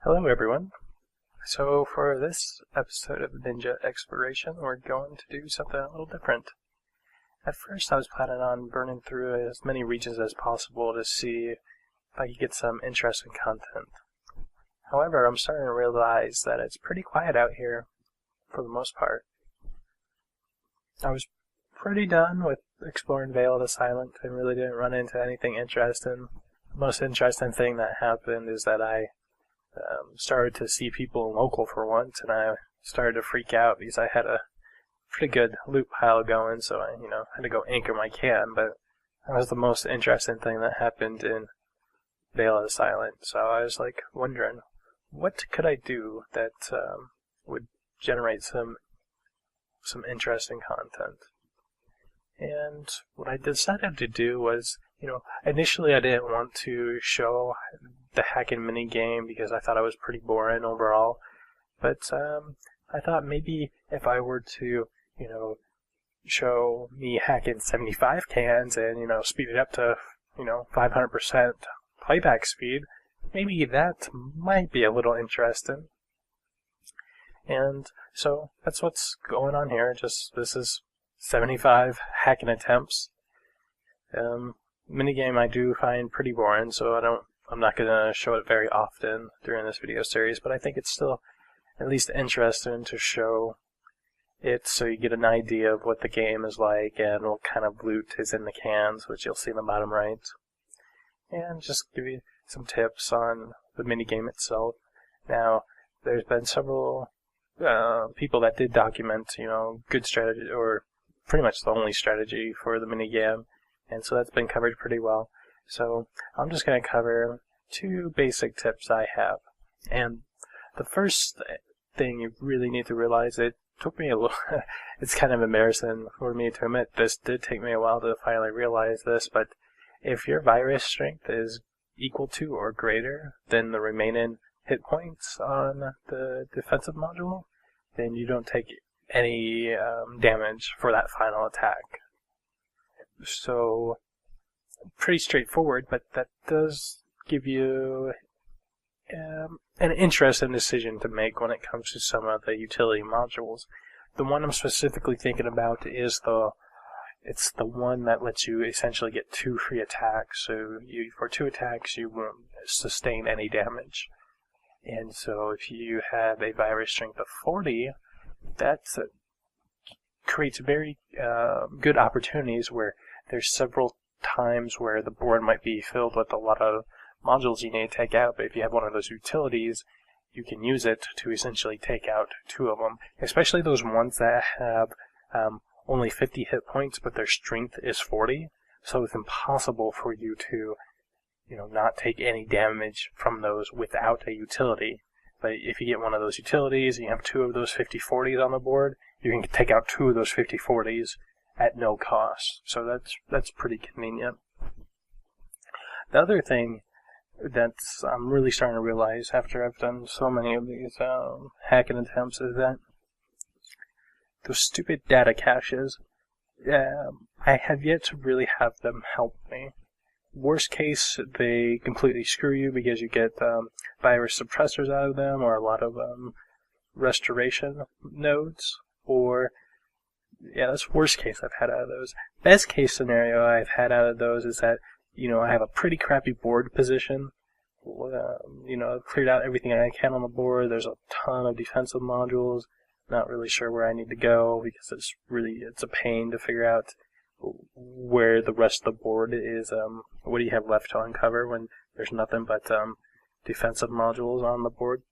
Hello everyone. So for this episode of Ninja Exploration, we're going to do something a little different. At first I was planning on burning through as many regions as possible to see if I could get some interesting content. However, I'm starting to realize that it's pretty quiet out here for the most part. I was pretty done with exploring Vale of the Silent and really didn't run into anything interesting. The most interesting thing that happened is that I started to see people local for once, and I started to freak out because I had a pretty good loot pile going, so I, had to go anchor my can, but that was the most interesting thing that happened in Vale of the Silent. So I was like wondering, what could I do that would generate some interesting content? And what I decided to do was, initially I didn't want to show the hacking minigame because I thought it was pretty boring overall. But I thought maybe if I were to, show me hacking 75 cans and, speed it up to, 500% playback speed, maybe that might be a little interesting. And so that's what's going on here. This is 75 hacking attempts. Minigame I do find pretty boring, so I'm not going to show it very often during this video series, but I think it's still at least interesting to show it so you get an idea of what the game is like and what kind of loot is in the cans, which you'll see in the bottom right. And just give you some tips on the minigame itself. Now, there's been several people that did document, good strategy, or pretty much the only strategy for the minigame, and so that's been covered pretty well. So I'm just going to cover two basic tips I have. And the first thing you really need to realize, it took me a little, it's kind of embarrassing for me to admit, this did take me a while to finally realize this, but if your virus strength is equal to or greater than the remaining hit points on the defensive module, then you don't take any damage for that final attack. So, pretty straightforward, but that does give you an interesting decision to make when it comes to some of the utility modules. The one I'm specifically thinking about is it's the one that lets you essentially get 2 free attacks. So for 2 attacks, you won't sustain any damage. And so if you have a virus strength of 40, that creates very good opportunities where there's several times where the board might be filled with a lot of modules you need to take out, but if you have one of those utilities, you can use it to essentially take out 2 of them, especially those ones that have only 50 hit points, but their strength is 40, so it's impossible for you to, not take any damage from those without a utility. But if you get one of those utilities and you have 2 of those 50-40s on the board, you can take out 2 of those 50-40s at no cost. So that's pretty convenient. The other thing that I'm really starting to realize after I've done so many of these hacking attempts is that those stupid data caches, I have yet to really have them help me. Worst case, they completely screw you because you get virus suppressors out of them, or a lot of restoration nodes, or that's worst case I've had out of those. Best case scenario I've had out of those is that, I have a pretty crappy board position. I've cleared out everything I can on the board. There's a ton of defensive modules. Not really sure where I need to go because it's a pain to figure out where the rest of the board is. What do you have left to uncover when there's nothing but defensive modules on the board?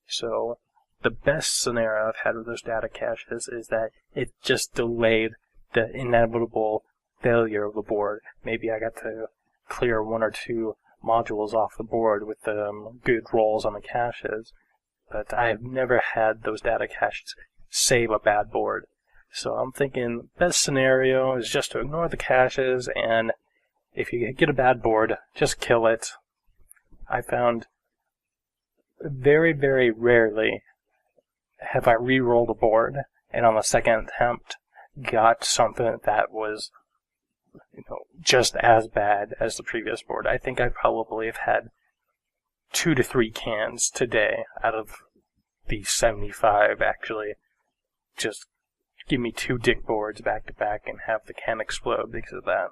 So the best scenario I've had with those data caches is that it just delayed the inevitable failure of the board. Maybe I got to clear 1 or 2 modules off the board with good rolls on the caches, but I've never had those data caches save a bad board. So I'm thinking best scenario is just to ignore the caches, and if you get a bad board, just kill it. I found very, very rarely have I re-rolled a board, and on the second attempt got something that was just as bad as the previous board. I think I probably have had 2 to 3 cans today out of the 75 actually. Just give me 2 dick boards back to back and have the can explode because of that.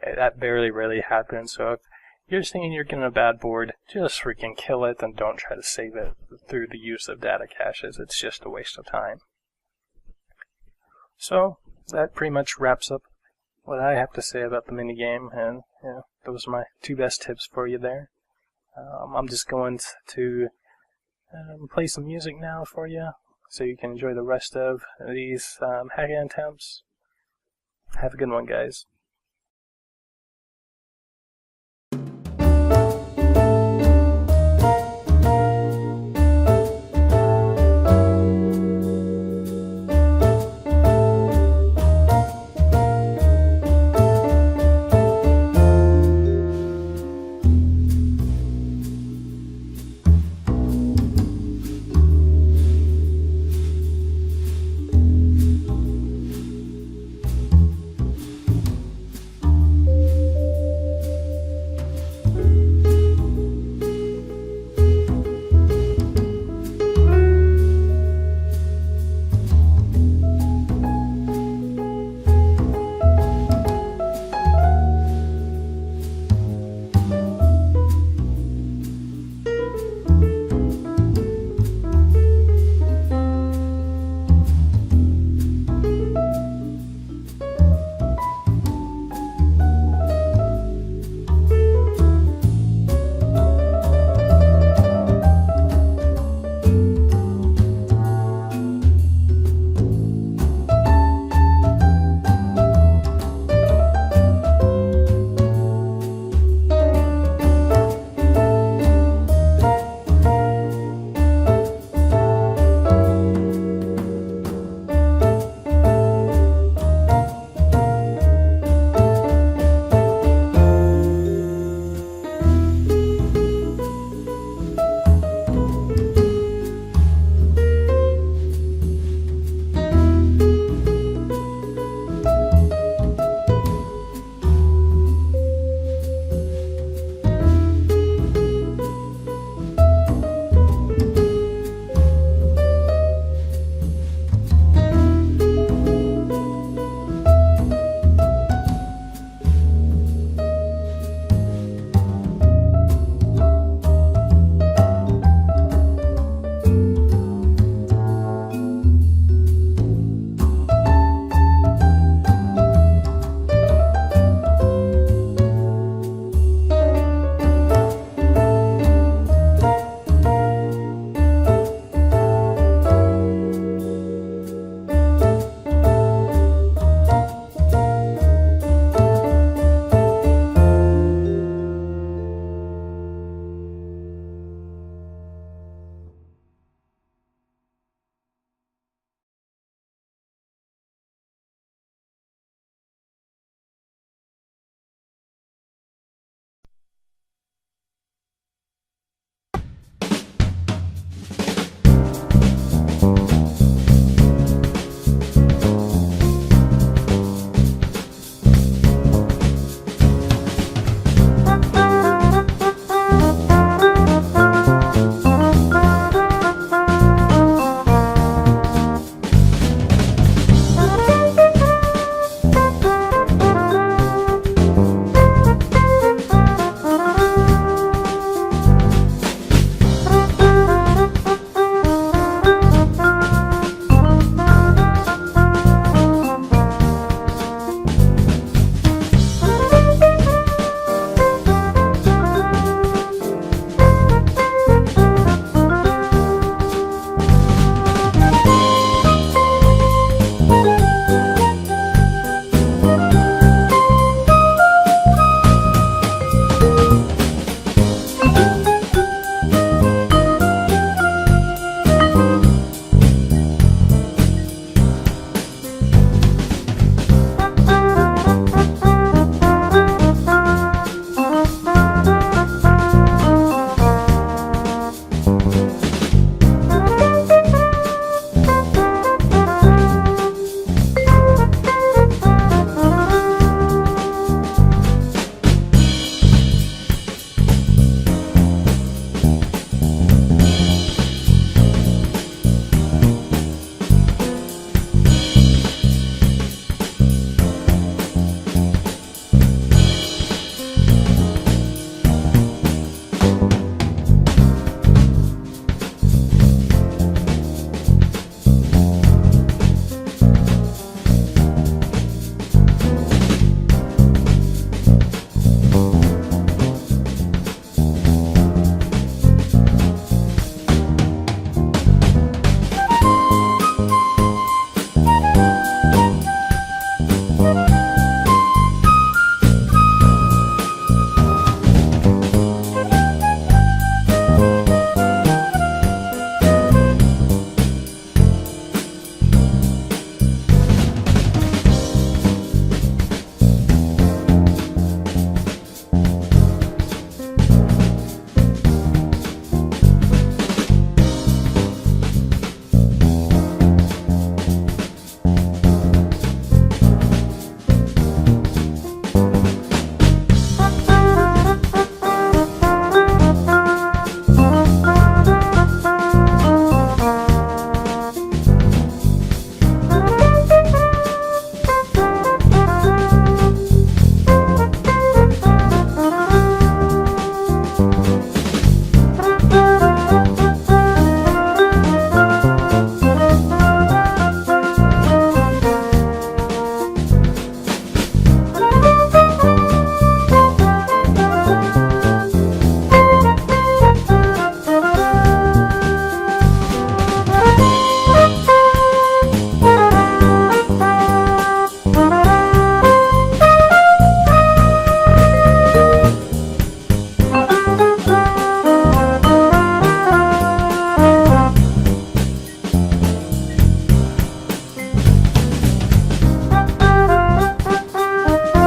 That very rarely happens, so if you're thinking you're getting a bad board, just freaking kill it and don't try to save it through the use of data caches. It's just a waste of time. So, that pretty much wraps up what I have to say about the minigame, and those are my 2 best tips for you there. I'm just going to play some music now for you, so you can enjoy the rest of these hacking attempts. Have a good one, guys.